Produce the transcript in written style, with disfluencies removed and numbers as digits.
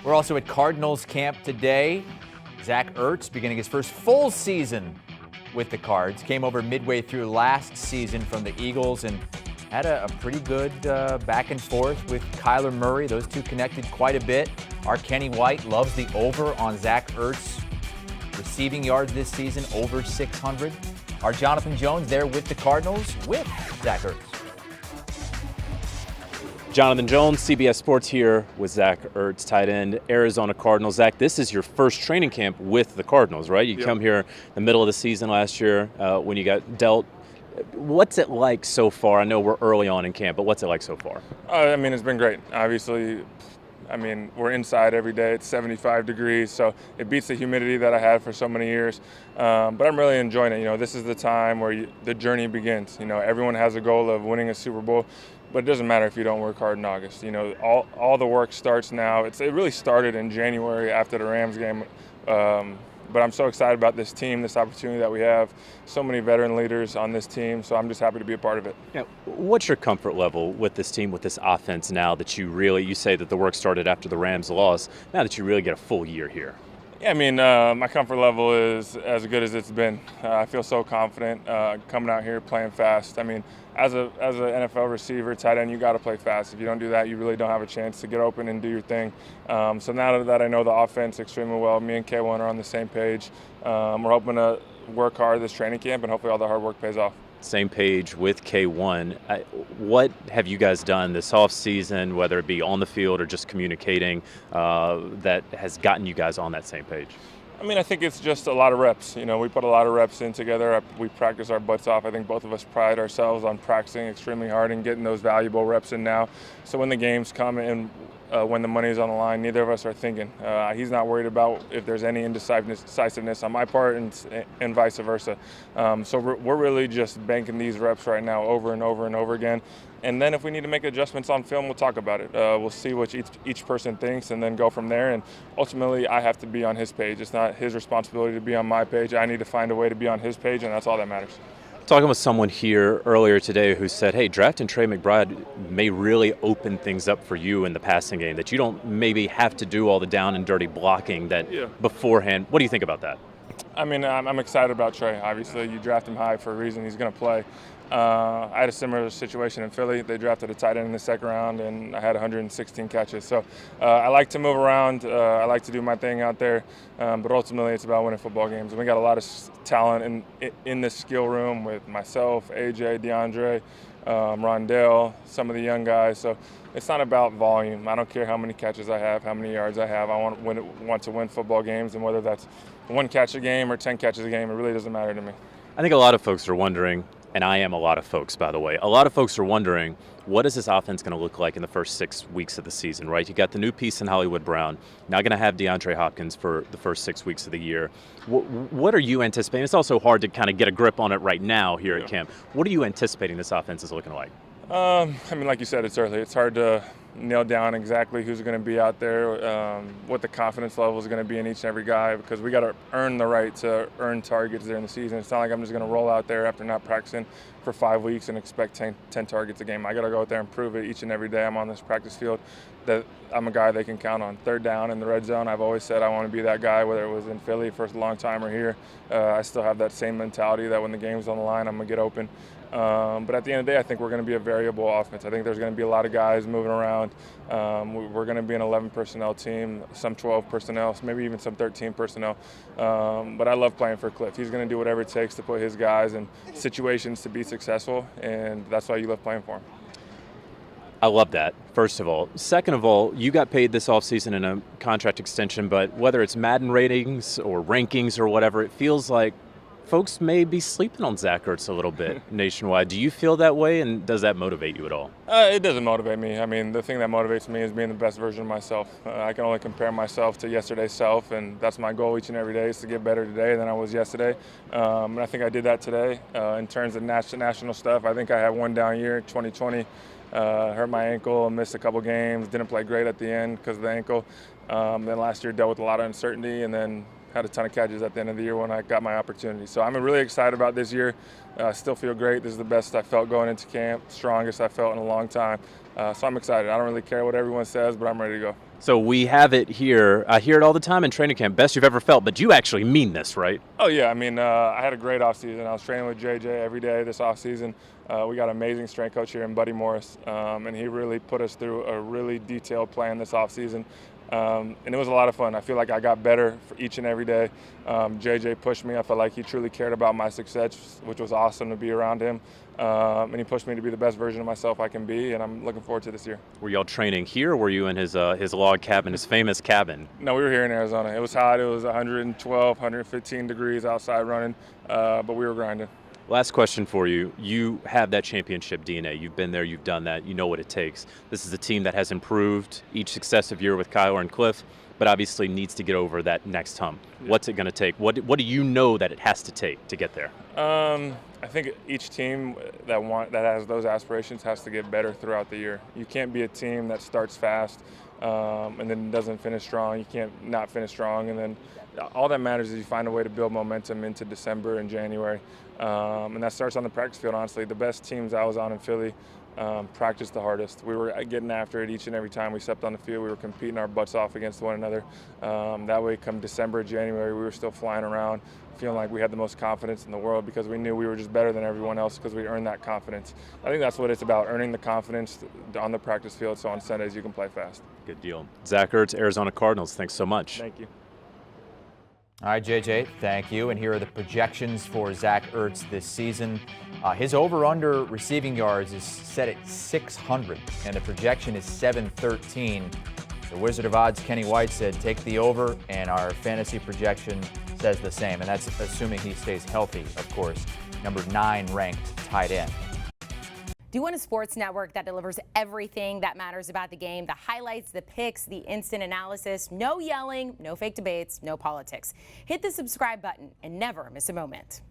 We're also at Cardinals camp today. Zach Ertz beginning his first full season with the Cards. Came over midway through last season from the Eagles and had a pretty good back and forth with Kyler Murray. Those two connected quite a bit. Our Kenny White loves the over on Zach Ertz. Receiving yards this season, over 600. Our Jonathan Jones there with the Cardinals with Zach Ertz. Jonathan Jones, CBS Sports here with Zach Ertz, tight end, Arizona Cardinals. Zach, this is your first training camp with the Cardinals, right? You come here in the middle of the season last year when you got dealt. What's it like so far? I know we're early on in camp, but what's it like so far? It's been great. Obviously, we're inside every day. It's 75 degrees, so it beats the humidity that I had for so many years. But I'm really enjoying it. This is the time where the journey begins. Everyone has a goal of winning a Super Bowl, but it doesn't matter if you don't work hard in August. All the work starts now. It really started in January after the Rams game. But I'm so excited about this team, this opportunity that we have. So many veteran leaders on this team, so I'm just happy to be a part of it. Yeah, what's your comfort level with this team, with this offense now that you say that the work started after the Rams loss, now that you really get a full year here? Yeah, my comfort level is as good as it's been. I feel so confident coming out here playing fast. As an NFL receiver, tight end, you got to play fast. If you don't do that, you really don't have a chance to get open and do your thing. So now that I know the offense extremely well, me and K1 are on the same page. We're hoping to work hard this training camp, and hopefully all the hard work pays off. Same page with K1. What have you guys done this offseason, whether it be on the field or just communicating, that has gotten you guys on that same page? I think it's just a lot of reps. We put a lot of reps in together. We practice our butts off. I think both of us pride ourselves on practicing extremely hard and getting those valuable reps in now. So when the games come and when the money is on the line, neither of us are thinking. He's not worried about if there's any indecisiveness on my part and vice versa. So we're really just banking these reps right now over and over and over again. And then if we need to make adjustments on film, we'll talk about it. We'll see what each person thinks and then go from there. And ultimately, I have to be on his page. It's not his responsibility to be on my page. I need to find a way to be on his page, and that's all that matters. Talking with someone here earlier today who said, hey, drafting Trey McBride may really open things up for you in the passing game, that you don't maybe have to do all the down and dirty blocking that beforehand. What do you think about that? I'm excited about Trey. Obviously, you draft him high for a reason. He's going to play. I had a similar situation in Philly. They drafted a tight end in the second round, and I had 116 catches. So I like to move around. I like to do my thing out there. But ultimately, it's about winning football games. And we got a lot of talent in this skill room with myself, AJ, DeAndre, Rondell, some of the young guys. So it's not about volume. I don't care how many catches I have, how many yards I have. I want to win football games, and whether that's 1 catch a game or 10 catches a game, it really doesn't matter to me. I think a lot of folks are wondering, and I am a lot of folks, by the way, a lot of folks are wondering, what is this offense going to look like in the first 6 weeks of the season, right? You got the new piece in Hollywood Brown. Now going to have DeAndre Hopkins for the first 6 weeks of the year. What are you anticipating? It's also hard to kind of get a grip on it right now here at camp. What are you anticipating this offense is looking like? Like you said, it's early. It's hard to nail down exactly who's going to be out there, what the confidence level is going to be in each and every guy, because we got to earn the right to earn targets during the season. It's not like I'm just going to roll out there after not practicing for 5 weeks and expect 10 targets a game. I got to go out there and prove it each and every day I'm on this practice field that I'm a guy they can count on. Third down in the red zone, I've always said I want to be that guy, whether it was in Philly for a long time or here. I still have that same mentality that when the game's on the line, I'm going to get open. But at the end of the day, I think we're going to be a variable offense. I think there's going to be a lot of guys moving around. We're going to be an 11 personnel team, some 12 personnel, maybe even some 13 personnel. But I love playing for Cliff. He's going to do whatever it takes to put his guys in situations to be successful, and that's why you love playing for him. I love that, first of all. Second of all, you got paid this offseason in a contract extension, but whether it's Madden ratings or rankings or whatever, it feels like folks may be sleeping on Zach Ertz a little bit nationwide. Do you feel that way, and does that motivate you at all? It doesn't motivate me. The thing that motivates me is being the best version of myself. I can only compare myself to yesterday's self, and that's my goal each and every day, is to get better today than I was yesterday. And I think I did that today. In terms of national stuff, I think I had one down year, 2020. Hurt my ankle, missed a couple games, didn't play great at the end because of the ankle. Then last year dealt with a lot of uncertainty, and then had a ton of catches at the end of the year when I got my opportunity. So I'm really excited about this year. Still feel great. This is the best I felt going into camp, strongest I felt in a long time. So I'm excited. I don't really care what everyone says, but I'm ready to go. So we have it here. I hear it all the time in training camp. Best you've ever felt, but you actually mean this, right? Oh, yeah. I mean, I had a great offseason. I was training with JJ every day this offseason. We got an amazing strength coach here in Buddy Morris, and he really put us through a really detailed plan this offseason. And it was a lot of fun. I feel like I got better for each and every day. JJ pushed me. I felt like he truly cared about my success, which was awesome to be around him. And he pushed me to be the best version of myself I can be, and I'm looking forward to this year. Were y'all training here, or were you in his log cabin, his famous cabin? No, we were here in Arizona. It was hot. It was 112, 115 degrees outside running, but we were grinding. Last question for you. You have that championship DNA. You've been there. You've done that. You know what it takes. This is a team that has improved each successive year with Kyler and Cliff, but obviously needs to get over that next hump. Yeah. What's it going to take? What do you know that it has to take to get there? I think each team that has those aspirations has to get better throughout the year. You can't be a team that starts fast and then doesn't finish strong. You can't not finish strong, and then all that matters is you find a way to build momentum into December and January, and that starts on the practice field. Honestly, the best teams I was on in Philly practiced the hardest. We were getting after it each and every time we stepped on the field. We were competing our butts off against one another. That way, come December, January, we were still flying around, feeling like we had the most confidence in the world because we knew we were just better than everyone else because we earned that confidence. I think that's what it's about, earning the confidence on the practice field so on Sundays you can play fast. Good deal. Zach Ertz, Arizona Cardinals, thanks so much. Thank you. All right, JJ, thank you. And here are the projections for Zach Ertz this season. His over-under receiving yards is set at 600, and the projection is 713. The Wizard of Odds, Kenny White, said take the over, and our fantasy projection says the same. And that's assuming he stays healthy, of course. Number 9 ranked tight end. Do you want a sports network that delivers everything that matters about the game? The highlights, the picks, the instant analysis, no yelling, no fake debates, no politics. Hit the subscribe button and never miss a moment.